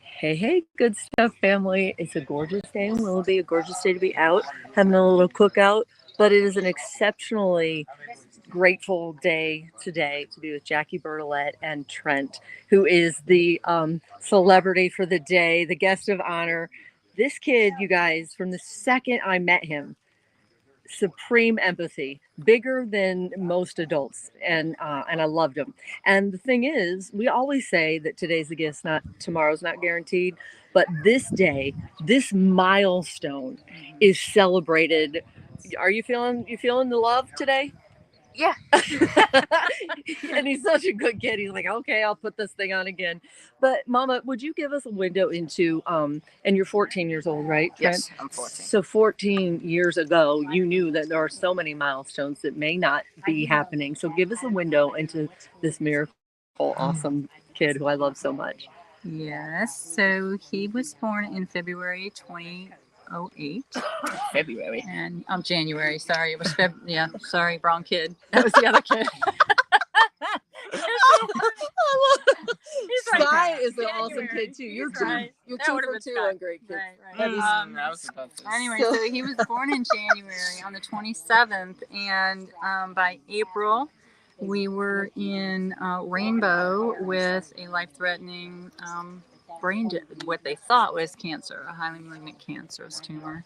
Hey, hey, good stuff, family. It's a gorgeous day in Willoughby, a gorgeous day to be out having a little cookout, but it is an exceptionally grateful day today to be with Jackie Bertolette and Trent, who is the celebrity for the day, the guest of honor. This kid, you guys, from the second I met him, supreme empathy, bigger than most adults, and I loved him. And the thing is, we always say that today's the gift, not tomorrow's not guaranteed. But this day, this milestone, is celebrated. Are you feeling the love today? Yeah. And he's such a good kid. He's like, okay, I'll put this thing on again. But Mama, would you give us a window into and you're 14 years old, right, Trent? Yes, I'm 14. So 14 years ago, you knew that there are so many milestones that may not be happening. So give us a window into this miracle, awesome kid who I love so much. Yes, so he was born in February 2008. February. And January, sorry, it was sorry, wrong kid. That was the other kid. Sky is an awesome kid too. You're two. right. You're That two would've for been two Sky. on great kids. Right. That was expensive. Anyway, so he was born in January on the 27th, and by April, we were in Rainbow with a life-threatening what they thought was cancer, a highly malignant cancerous tumor.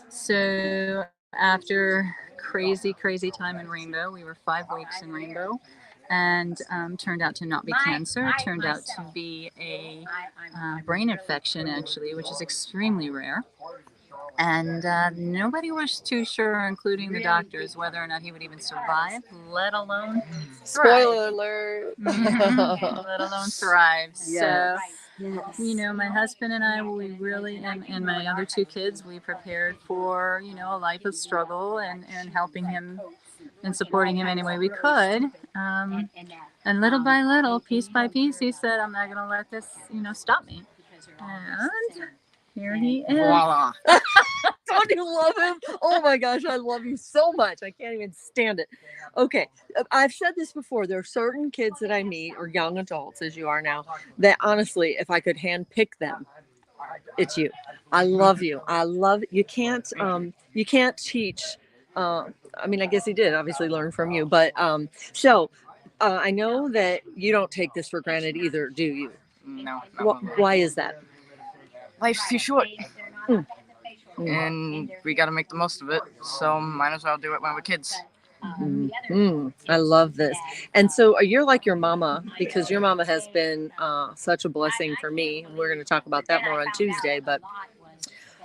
So after crazy time in Rainbow, we were 5 weeks in Rainbow, and turned out to not be cancer. It turned out to be a brain infection, actually, which is extremely rare. And nobody was too sure, including the doctors, whether or not he would even survive, let alone thrive. Spoiler alert. Let alone thrive. Yes. So, my husband and I, we really, and my other two kids, we prepared for, a life of struggle and helping him and supporting him any way we could. And little by little, piece by piece, he said, I'm not going to let this, stop me. And here he is. Voila. Don't you love him? Oh my gosh, I love you so much. I can't even stand it. Okay, I've said this before. There are certain kids that I meet, or young adults, as you are now, that honestly, if I could hand pick them, it's you. I love you. I love you. Can't teach. I mean, I guess he did obviously learn from you, but I know that you don't take this for granted either, do you? No. Why is that? Life's too short, Mm. and we got to make the most of it. So might as well do it when we're kids. I love this. And so you're like your mama, because your mama has been such a blessing for me. And we're going to talk about that more on Tuesday. But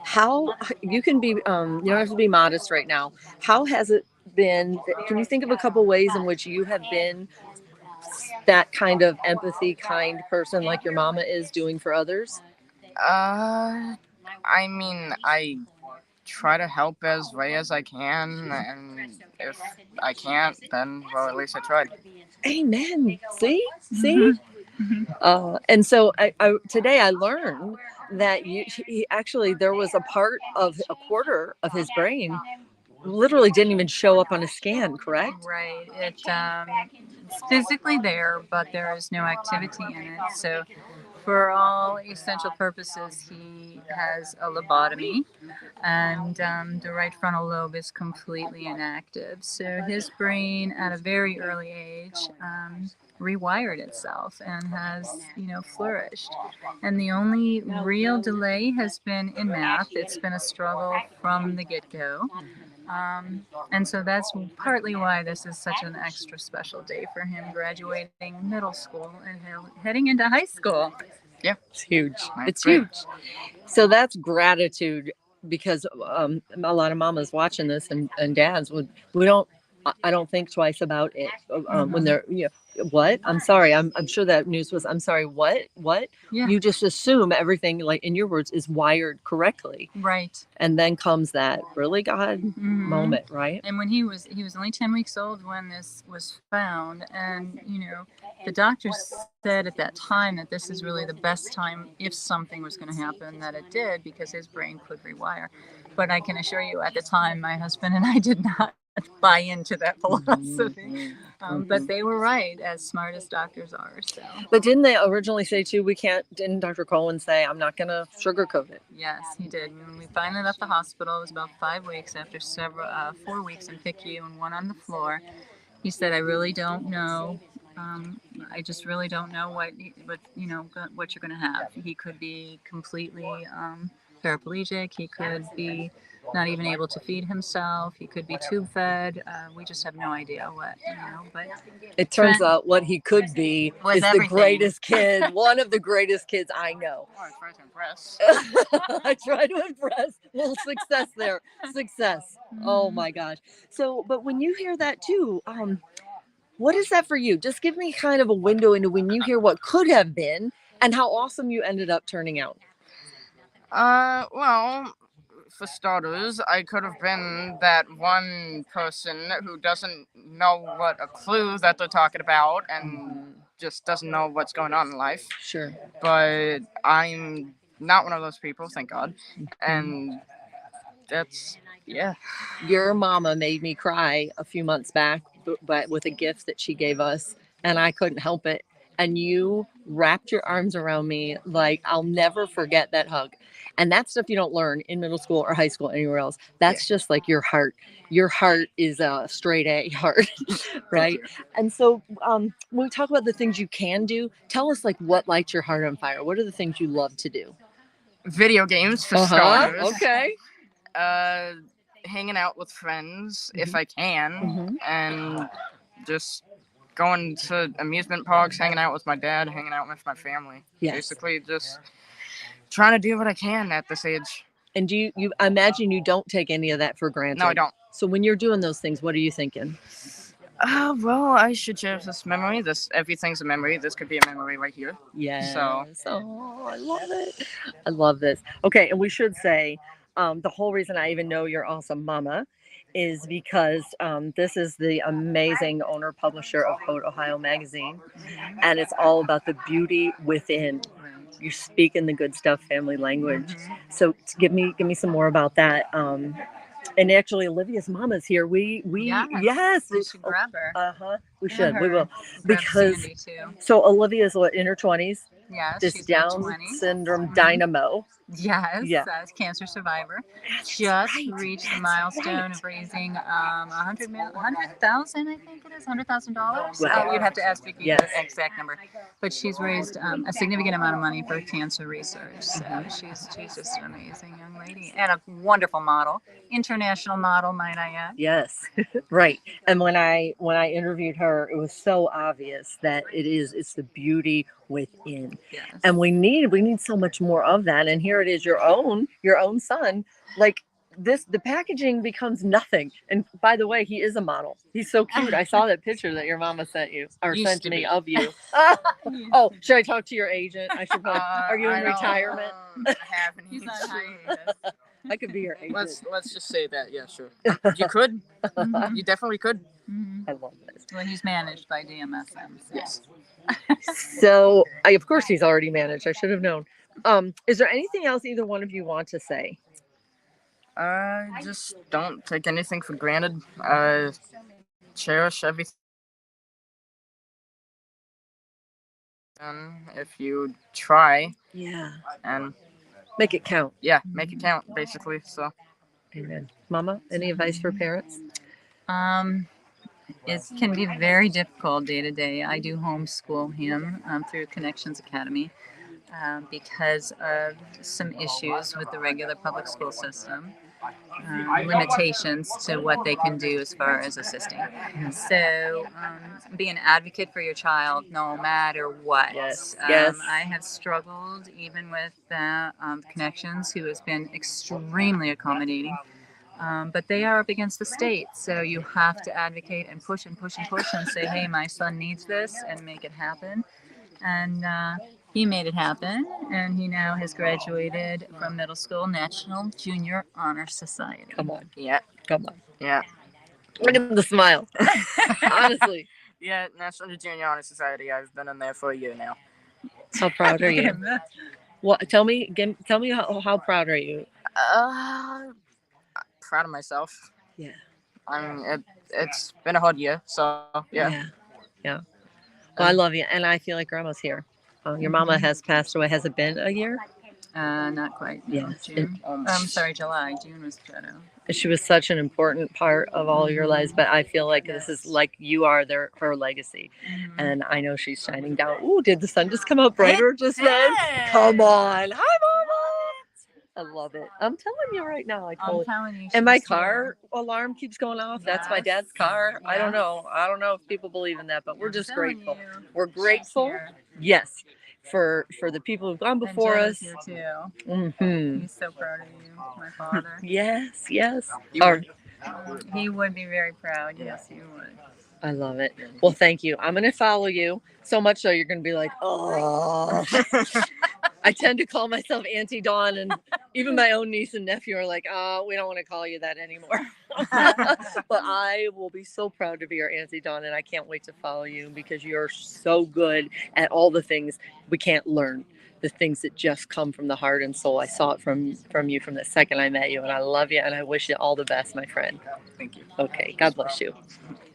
how you can be, you don't have to be modest right now. How has it been? Can you think of a couple ways in which you have been that kind of empathy, kind person like your mama is doing for others? I mean, I try to help as way as I can, and if I can't, then well, at least I tried. Amen. See. And so today I learned that he actually, there was a quarter of his brain literally didn't even show up on a scan, correct? Right. It's physically there, but there is no activity in it. So, for all essential purposes, he has a lobotomy, and the right frontal lobe is completely inactive. So his brain, at a very early age, rewired itself and has, flourished. And the only real delay has been in math. It's been a struggle from the get-go. And so that's partly why this is such an extra special day for him, graduating middle school and heading into high school. Yeah, it's huge. It's great. huge. So that's gratitude, because a lot of mamas watching this and dads I don't think twice about it when they're, what? I'm sorry. I'm sure that news was, I'm sorry, what? Yeah. You just assume everything, like in your words, is wired correctly. Right. And then comes that really God moment, right? And when he was only 10 weeks old when this was found, and the doctors said at that time that this is really the best time, if something was going to happen, that it did, because his brain could rewire. But I can assure you, at the time, my husband and I did not buy into that philosophy. Mhm. But they were right, as smart as doctors are. So But didn't they originally say too, didn't Dr. Cohen say, I'm not going to sugarcoat it? yes, he did. When we finally left the hospital, it was about 5 weeks after 4 weeks in PICU and one on the floor. He said, "I really don't know. I just really don't know what what you're going to have. He could be completely paraplegic. He could be not even able to feed himself. He could be tube fed. We just have no idea what, But It turns Trent out what he could be was is the everything. greatest kid, one of the greatest kids I know. Oh, I tried to impress. I try to impress. Little success there. Success. Oh my gosh. So, but when you hear that too, what is that for you? Just give me kind of a window into when you hear what could have been and how awesome you ended up turning out. Well, for starters, I could have been that one person who doesn't know what a clue that they're talking about and just doesn't know what's going on in life. Sure. But I'm not one of those people, thank God. And that's, yeah. Your mama made me cry a few months back, but with a gift that she gave us, and I couldn't help it. And you wrapped your arms around me like I'll never forget that hug. And that stuff you don't learn in middle school or high school anywhere else. That's just like your heart. Your heart is a straight A heart, right? And so when we talk about the things you can do, tell us like what lights your heart on fire. What are the things you love to do? Video games, for starters. Okay. Hanging out with friends if I can, and just going to amusement parks, hanging out with my dad, hanging out with my family. Yes. Basically, just trying to do what I can at this age. And do you I imagine you don't take any of that for granted? No, I don't. So when you're doing those things, what are you thinking? Well, I should cherish this memory. Everything's a memory. This could be a memory right here. Yes. So. Oh, I love it. I love this. Okay, and we should say the whole reason I even know you're awesome mama is because this is the amazing owner publisher of Haute Ohio magazine, and it's all about the beauty within. You speak in the good stuff family language. So give me some more about that. And actually, Olivia's mama's here. We Yes. We should grab her. We should. We will. Grab Because Sandy, too. so Olivia's in her 20s. Yes, This she's Down 20. syndrome dynamo. Yes, Yeah. Cancer survivor. That's Just right. reached the That's milestone right. of raising $100,000, I think it is, $100,000. Wow. You'd have to ask Vicki Yes. the exact number, but she's raised a significant amount of money for cancer research. So she's just an amazing young lady and a wonderful model, international model, might I add. Yes, right. And when I interviewed her, it was so obvious that it's the beauty within. Yes. And we need so much more of that. And here it is, your own son. Like this, the packaging becomes nothing. And by the way, he is a model. He's so cute. I saw that picture that your mama sent you or Used sent to me be. of you. Oh, should I talk to your agent? I should. Are you in retirement? He's on hiatus. I could be your agent. Let's just say that. Yeah, sure. You could. You definitely could. I love this. Well, he's managed by DMSM. So. Yes. So, of course, he's already managed. I should have known. Is there anything else either one of you want to say? Just don't take anything for granted. Cherish everything. And if you try, Yeah. and Make it count. yeah, make it count, basically. So. Amen. Mama, any advice for parents? It can be very difficult day to day. I do homeschool him through Connections Academy because of some issues with the regular public school system, limitations to what they can do as far as assisting. So be an advocate for your child no matter what. Yes. I have struggled even with Connections, who has been extremely accommodating. But they are up against the state, so you have to advocate and push and push and push and say, hey, my son needs this, and make it happen. And he made it happen, and he now has graduated from middle school, National Junior Honor Society. Come on. Yeah. Come on. Yeah. Look at the smile. Honestly. Yeah, National Junior Honor Society. I've been in there for a year now. How proud are you? What? Tell me how proud are you? Proud of myself. Yeah. it's been a hard year, so yeah. Yeah. Well, I love you, and I feel like Grandma's here. Your mama has passed away. Has it been a year? Not quite. No. Yes. June. I'm sorry, July. June was shadow. She was such an important part of all your lives, but I feel like this is like you are her legacy, and I know she's shining down. Ooh, did the sun just come out brighter just then? Come on, hi, Mama. I love it. I'm telling you right now. I'm telling you. And my she's car alarm keeps going off. That's my dad's car. I don't know. I don't know if people believe in that, but we're just grateful. We're grateful. Yes. For the people who've gone before us. Here too. Mm-hmm. He's so proud of you, my father. Yes. He would be very proud. Yes, he would. I love it. Well, thank you. I'm going to follow you so much so you're going to be like, oh. I tend to call myself Auntie Dawn, and even my own niece and nephew are like, oh, we don't want to call you that anymore. But I will be so proud to be your Auntie Dawn, and I can't wait to follow you because you're so good at all the things we can't learn, the things that just come from the heart and soul. I saw it from you from the second I met you, and I love you, and I wish you all the best, my friend. Thank you. Okay, God bless you.